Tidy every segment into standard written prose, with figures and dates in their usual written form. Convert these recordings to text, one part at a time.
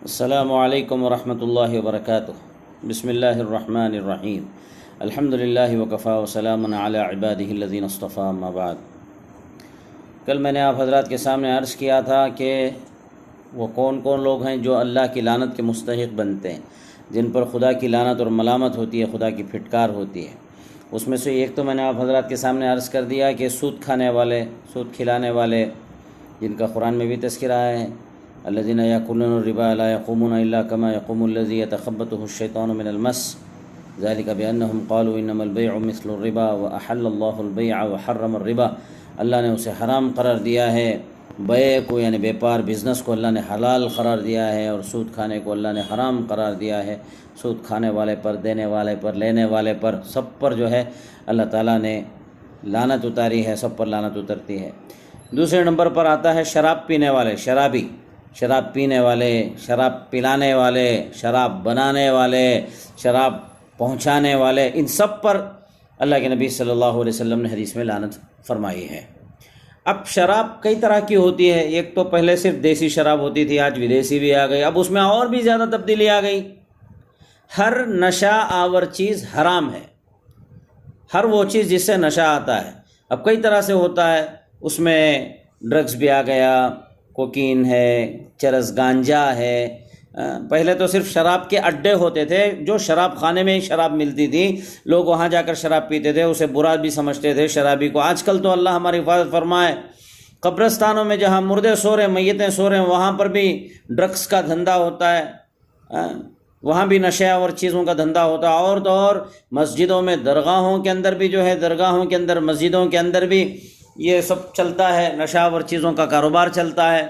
السلام علیکم ورحمۃ اللہ وبرکاتہ۔ بسم اللہ الرحمن الرحیم۔ الحمد للہ وکفیٰ وسلام علی عبادہ الذین اصطفیٰ، اما بعد۔ کل میں نے آپ حضرات کے سامنے عرض کیا تھا کہ وہ کون کون لوگ ہیں جو اللہ کی لعنت کے مستحق بنتے ہیں، جن پر خدا کی لعنت اور ملامت ہوتی ہے، خدا کی پھٹکار ہوتی ہے۔ اس میں سے ایک تو میں نے آپ حضرات کے سامنے عرض کر دیا کہ سود کھانے والے، سود کھلانے والے، جن کا قرآن میں بھی تذکرہ ہے، الذین یأکلون الربا لا یقومون الا کما یقوم الذی یتخبطہ الشیطان من المس ذلک بانہم قالوا انما البیع مثل الربا واحل اللہ البیع وحرم الربا۔ اللہ نے اسے حرام قرار دیا ہے، بیع کو یعنی بیپار بزنس کو اللہ نے حلال قرار دیا ہے، اور سود کھانے کو اللہ نے حرام قرار دیا ہے۔ سود کھانے والے پر، دینے والے پر، لینے والے پر، سب پر جو ہے اللہ تعالیٰ نے لعنت اتاری ہے، سب پر لعنت اترتی ہے۔ دوسرے نمبر پر آتا ہے شراب پینے والے، شرابی، شراب پینے والے، شراب پلانے والے، شراب بنانے والے، شراب پہنچانے والے، ان سب پر اللہ کے نبی صلی اللہ علیہ وسلم نے حدیث میں لعنت فرمائی ہے۔ اب شراب کئی طرح کی ہوتی ہے، ایک تو پہلے صرف دیسی شراب ہوتی تھی، آج ودیسی بھی آ گئی، اب اس میں اور بھی زیادہ تبدیلی آ گئی۔ ہر نشہ آور چیز حرام ہے، ہر وہ چیز جس سے نشہ آتا ہے۔ اب کئی طرح سے ہوتا ہے، اس میں ڈرگز بھی آ گیا، کوکین ہے، چرس گانجا ہے۔ پہلے تو صرف شراب کے اڈے ہوتے تھے، جو شراب خانے میں ہی شراب ملتی تھی، لوگ وہاں جا کر شراب پیتے تھے، اسے برا بھی سمجھتے تھے شرابی کو۔ آج کل تو اللہ ہماری حفاظت فرمائے، قبرستانوں میں جہاں مردے سو رہے ہیں، میتیں سو رہے ہیں، وہاں پر بھی ڈرگس کا دھندا ہوتا ہے، وہاں بھی نشہ اور چیزوں کا دھندا ہوتا ہے۔ اور تو اور مسجدوں میں، درگاہوں کے اندر بھی جو ہے، درگاہوں کے اندر، مسجدوں کے اندر بھی یہ سب چلتا ہے، نشہ اور چیزوں کا کاروبار چلتا ہے۔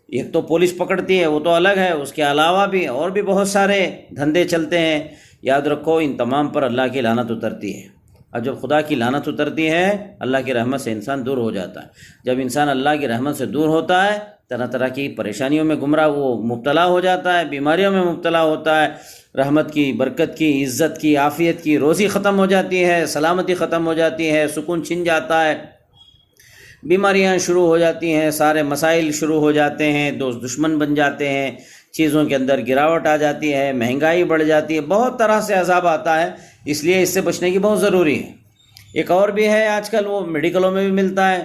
ایک تو پولیس پکڑتی ہے، وہ تو الگ ہے، اس کے علاوہ بھی اور بھی بہت سارے دھندے چلتے ہیں۔ یاد رکھو، ان تمام پر اللہ کی لعنت اترتی ہے، اور جب خدا کی لعنت اترتی ہے، اللہ کی رحمت سے انسان دور ہو جاتا ہے۔ جب انسان اللہ کی رحمت سے دور ہوتا ہے، طرح طرح کی پریشانیوں میں گمراہ وہ مبتلا ہو جاتا ہے، بیماریوں میں مبتلا ہوتا ہے، رحمت کی، برکت کی، عزت کی، عافیت کی، روزی ختم ہو جاتی ہے، سلامتی ختم ہو جاتی ہے، سکون چھن جاتا ہے، بیماریاں شروع ہو جاتی ہیں، سارے مسائل شروع ہو جاتے ہیں، دوست دشمن بن جاتے ہیں، چیزوں کے اندر گراوٹ آ جاتی ہے، مہنگائی بڑھ جاتی ہے، بہت طرح سے عذاب آتا ہے۔ اس لیے اس سے بچنے کی بہت ضروری ہے۔ ایک اور بھی ہے، آج کل وہ میڈیکلوں میں بھی ملتا ہے،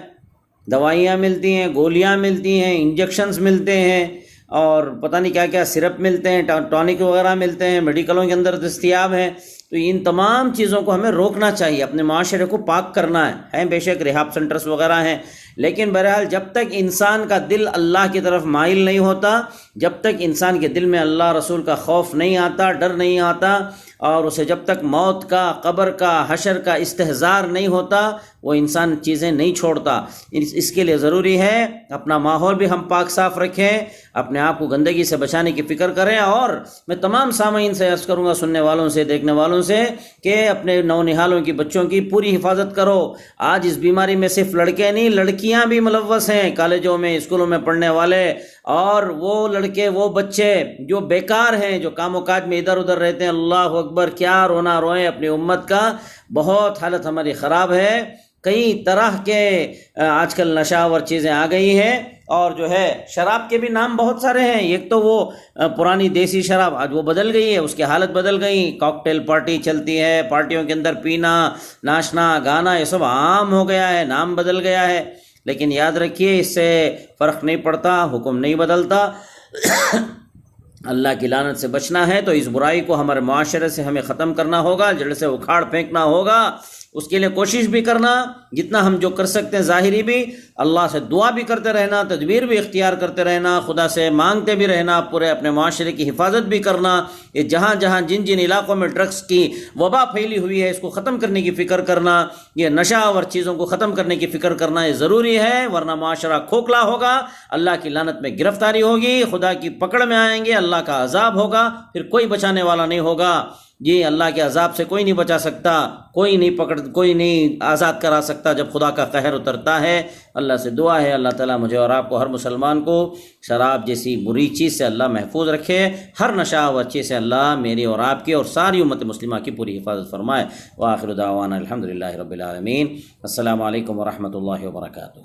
دوائیاں ملتی ہیں، گولیاں ملتی ہیں، انجیکشنز ملتے ہیں، اور پتہ نہیں کیا کیا سرپ ملتے ہیں، ٹانک وغیرہ ملتے ہیں، میڈیکلوں کے اندر دستیاب ہیں۔ تو ان تمام چیزوں کو ہمیں روکنا چاہیے، اپنے معاشرے کو پاک کرنا ہے۔ بے شک ریہاب سینٹرز وغیرہ ہیں، لیکن بہرحال جب تک انسان کا دل اللہ کی طرف مائل نہیں ہوتا، جب تک انسان کے دل میں اللہ رسول کا خوف نہیں آتا، ڈر نہیں آتا، اور اسے جب تک موت کا، قبر کا، حشر کا استحضار نہیں ہوتا، وہ انسان چیزیں نہیں چھوڑتا۔ اس کے لیے ضروری ہے اپنا ماحول بھی ہم پاک صاف رکھیں، اپنے آپ کو گندگی سے بچانے کی فکر کریں۔ اور میں تمام سامعین سے عرض کروں گا، سننے والوں سے، دیکھنے والوں سے، کہ اپنے نونہالوں کی بچوں کی پوری حفاظت کرو۔ آج اس بیماری میں صرف لڑکے نہیں، لڑکیاں بھی ملوث ہیں، کالجوں میں، اسکولوں میں پڑھنے والے، اور وہ لڑکے، وہ بچے جو بیکار ہیں، جو کام و کاج میں ادھر ادھر رہتے ہیں۔ اللہ اکبر، کیا رونا روئیں اپنی امت کا، بہت حالت ہماری خراب ہے۔ کئی طرح کے آج کل نشہ آور چیزیں آ گئی ہیں، اور جو ہے شراب کے بھی نام بہت سارے ہیں۔ ایک تو وہ پرانی دیسی شراب، آج وہ بدل گئی ہے، اس کی حالت بدل گئی، کاکٹیل پارٹی چلتی ہے، پارٹیوں کے اندر پینا، ناچنا، گانا، یہ سب عام ہو گیا ہے، نام بدل گیا ہے۔ لیکن یاد رکھیے، اس سے فرق نہیں پڑتا، حکم نہیں بدلتا۔ اللہ کی لعنت سے بچنا ہے تو اس برائی کو ہمارے معاشرے سے ہمیں ختم کرنا ہوگا، جڑ سے اکھاڑ پھینکنا ہوگا۔ اس کے لیے کوشش بھی کرنا، جتنا ہم جو کر سکتے ہیں ظاہری بھی، اللہ سے دعا بھی کرتے رہنا، تدبیر بھی اختیار کرتے رہنا، خدا سے مانگتے بھی رہنا، پورے اپنے معاشرے کی حفاظت بھی کرنا۔ یہ جہاں جہاں جن جن علاقوں میں ڈرگس کی وبا پھیلی ہوئی ہے، اس کو ختم کرنے کی فکر کرنا، یہ نشہ اور چیزوں کو ختم کرنے کی فکر کرنا یہ ضروری ہے، ورنہ معاشرہ کھوکھلا ہوگا، اللہ کی لعنت میں گرفتاری ہوگی، خدا کی پکڑ میں آئیں گے، اللہ کا عذاب ہوگا، پھر کوئی بچانے والا نہیں ہوگا۔ یہ اللہ کے عذاب سے کوئی نہیں بچا سکتا، کوئی نہیں آزاد کرا سکتا جب خدا کا قہر اترتا ہے۔ اللہ سے دعا ہے اللہ تعالیٰ مجھے اور آپ کو، ہر مسلمان کو، شراب جیسی بری چیز سے اللہ محفوظ رکھے، ہر نشہ و چیز سے اللہ میری اور آپ کی اور ساری امت مسلمہ کی پوری حفاظت فرمائے۔ وآخر دعوانا الحمدللہ رب العالمین۔ السلام علیکم ورحمۃ اللہ وبرکاتہ۔